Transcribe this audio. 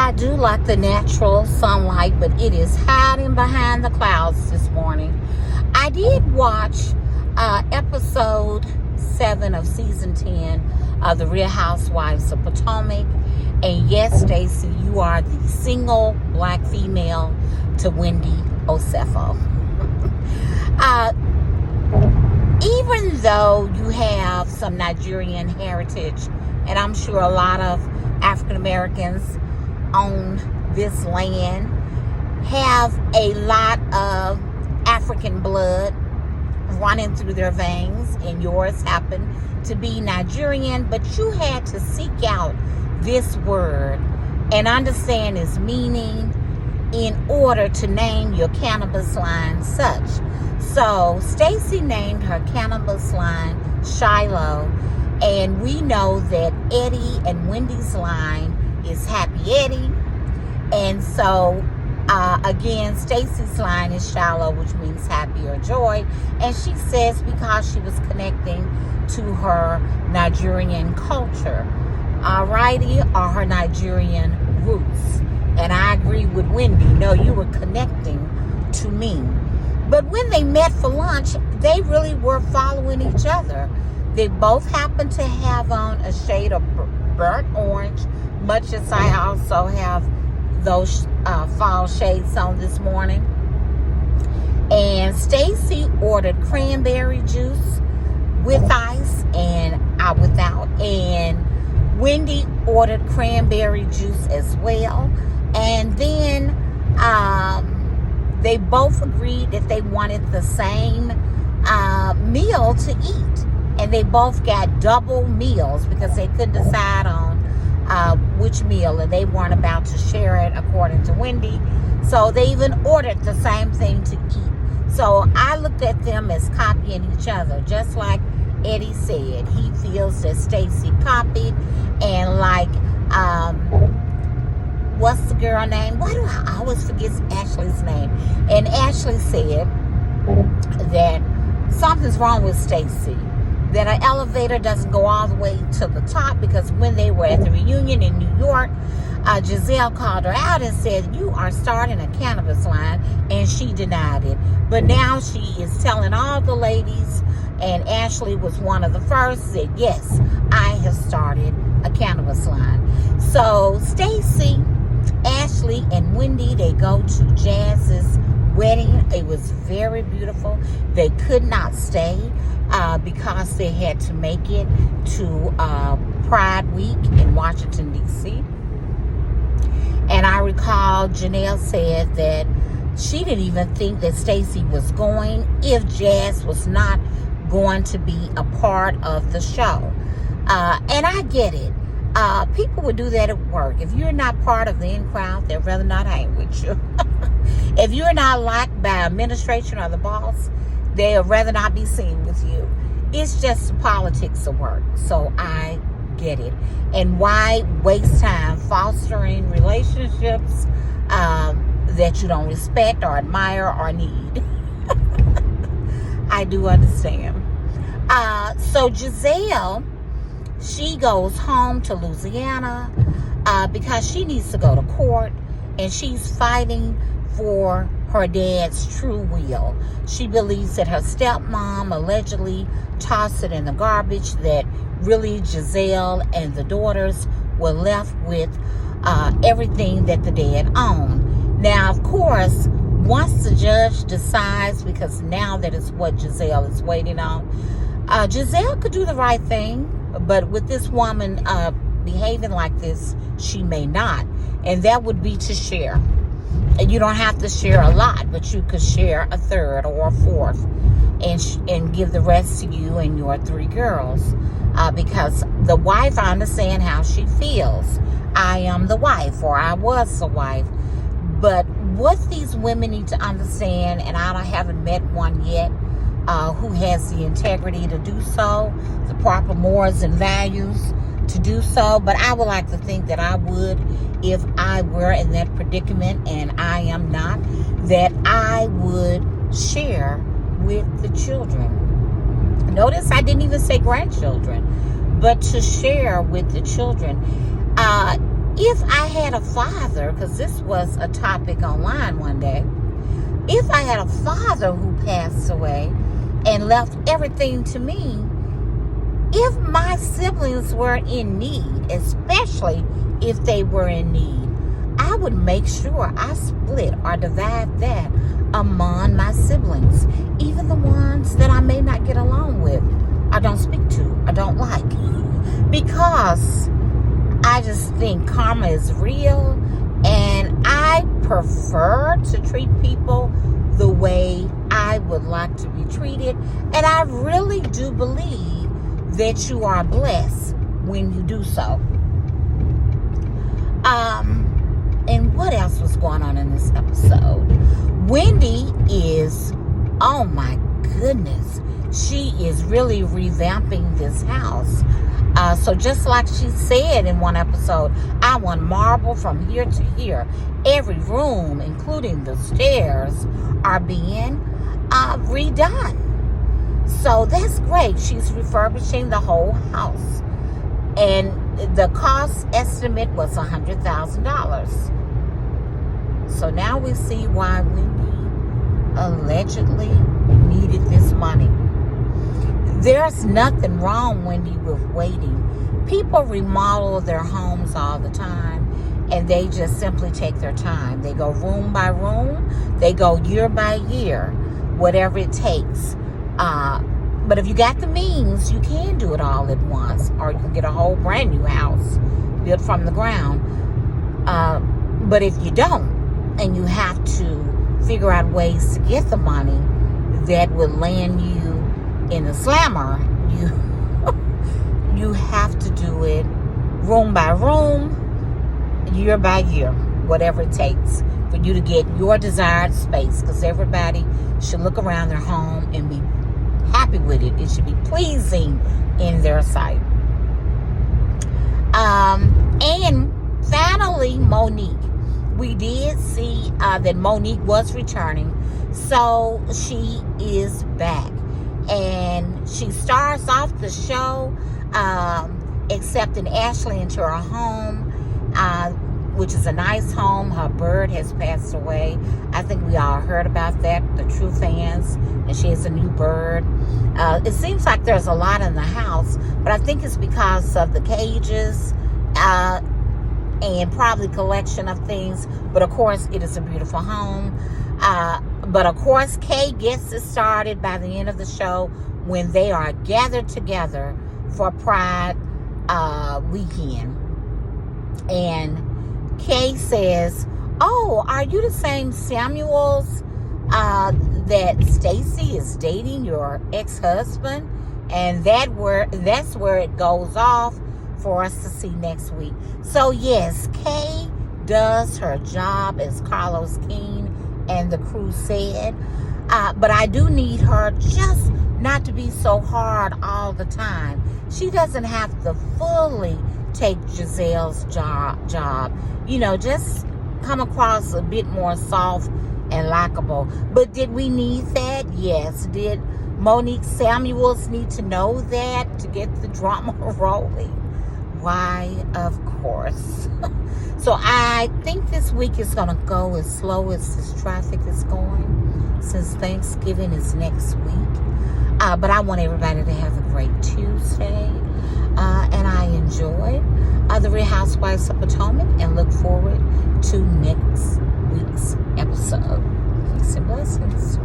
I do like the natural sunlight, but it is hiding behind the clouds this morning. I did watch episode 7 of season 10 of the Real Housewives of Potomac. And yes, Stacey, you are the single black female to Wendy Osefo. Even though you have some Nigerian heritage, and I'm sure a lot of African Americans own this land, have a lot of African blood running through their veins, and yours happen to be Nigerian, but you had to seek out this word and understand its meaning in order to name your cannabis line such. So Stacey named her cannabis line Shiloh, and we know that Eddie and Wendy's line is Happy Eddie. And so again, Stacey's line is Shiloh, which means happy or joy. And she says because she was connecting to her Nigerian culture, alrighty, or her Nigerian roots. And I agree with Wendy. No, you were connecting to me. But when they met for lunch, they really were following each other. They both happened to have on a shade of burnt orange, much as I also have those fall shades on this morning. And Stacey ordered cranberry juice with ice and without. And Wendy ordered cranberry juice as well. And then they both agreed that they wanted the same meal to eat. And they both got double meals because they couldn't decide on which meal, and they weren't about to share it, according to Wendy. So they even ordered the same thing to eat. So I looked at them as copying each other, just like Eddie said. He feels that Stacey copied, and like, what's the girl name? Why do I always forget Ashley's name? And Ashley said that something's wrong with Stacey, that her elevator doesn't go all the way to the top, because when they were at the reunion in New York, Gizelle called her out and said, you are starting a cannabis line, and she denied it. But now she is telling all the ladies, and Ashley was one of the first, said, yes, I have started a cannabis line. So Stacey, Ashley, and Wendy, they go to Jazz's wedding. It was very beautiful. They could not stay because they had to make it to Pride Week in Washington, D.C. And I recall Janelle said that she didn't even think that Stacey was going if Jazz was not going to be a part of the show. And I get it. People would do that at work. If you're not part of the in crowd, they'd rather not hang with you. If you're not liked by administration or the boss, they'd rather not be seen with you. It's just the politics of work. So I get it. And why waste time fostering relationships that you don't respect or admire or need? I do understand. So Gizelle, she goes home to Louisiana because she needs to go to court, and she's fighting for her dad's true will. She believes that her stepmom allegedly tossed it in the garbage, that really Gizelle and the daughters were left with everything that the dad owned. Now, of course, once the judge decides, because now that is what Gizelle is waiting on, Gizelle could do the right thing, but with this woman behaving like this, she may not. And that would be to share. And you don't have to share a lot, but you could share a third or a fourth and give the rest to you and your 3 girls. Because the wife, I understand how she feels. I am the wife, or I was the wife. But what these women need to understand, and I haven't met one yet who has the integrity to do so, the proper morals and values to do so. But I would like to think that I would, if I were in that predicament, and I am not, that I would share with the children. Notice I didn't even say grandchildren, but to share with the children. if I had a father, because this was a topic online one day, if I had a father who passed away and left everything to me, if my siblings were in need, especially if they were in need, I would make sure I split or divide that among my siblings, even the ones that I may not get along with, I don't speak to, I don't like, because I just think karma is real, and I prefer to treat people the way I would like to be treated, and I really do believe that you are blessed when you do so. And what else was going on in this episode? Wendy is, oh my goodness, she is really revamping this house. So just like she said in one episode, I want marble from here to here. Every room, including the stairs, are being redone. So that's great. She's refurbishing the whole house. And the cost estimate was $100,000. So now we see why Wendy allegedly needed this money. There's nothing wrong, Wendy, with waiting. People remodel their homes all the time, and they just simply take their time. They go room by room. They go year by year, whatever it takes. But if you got the means, you can do it all at once, or you can get a whole brand new house built from the ground. But if you don't, and you have to figure out ways to get the money that would land you in the slammer, you have to do it room by room, year by year, whatever it takes for you to get your desired space, because everybody should look around their home and be happy with it. It should be pleasing in their sight. And finally, Monique. We did see that Monique was returning, so she is back. And she starts off the show accepting Ashley into her home, which is a nice home. Her bird has passed away. I think we all heard about that, the true fans, and she has a new bird. It seems like there's a lot in the house, but I think it's because of the cages and probably collection of things. But of course, it is a beautiful home. But of course, Kay gets it started by the end of the show when they are gathered together for Pride weekend. And Kay says, "Oh, are you the same Samuels that Stacy is dating, your ex-husband?" And that's where it goes off for us to see next week. So yes, Kay does her job, as Carlos King and the crew said. But I do need her just not to be so hard all the time. She doesn't have to fully take Gizelle's job. Just come across a bit more soft and likable. But did we need that? Yes. Did Monique Samuels need to know that to get the drama rolling? Why, of course. So I think this week is going to go as slow as this traffic is going, since Thanksgiving is next week. But I want everybody to have a great Tuesday. And I enjoyed the Real Housewives of Potomac, and look forward to next week's episode. Peace and blessings.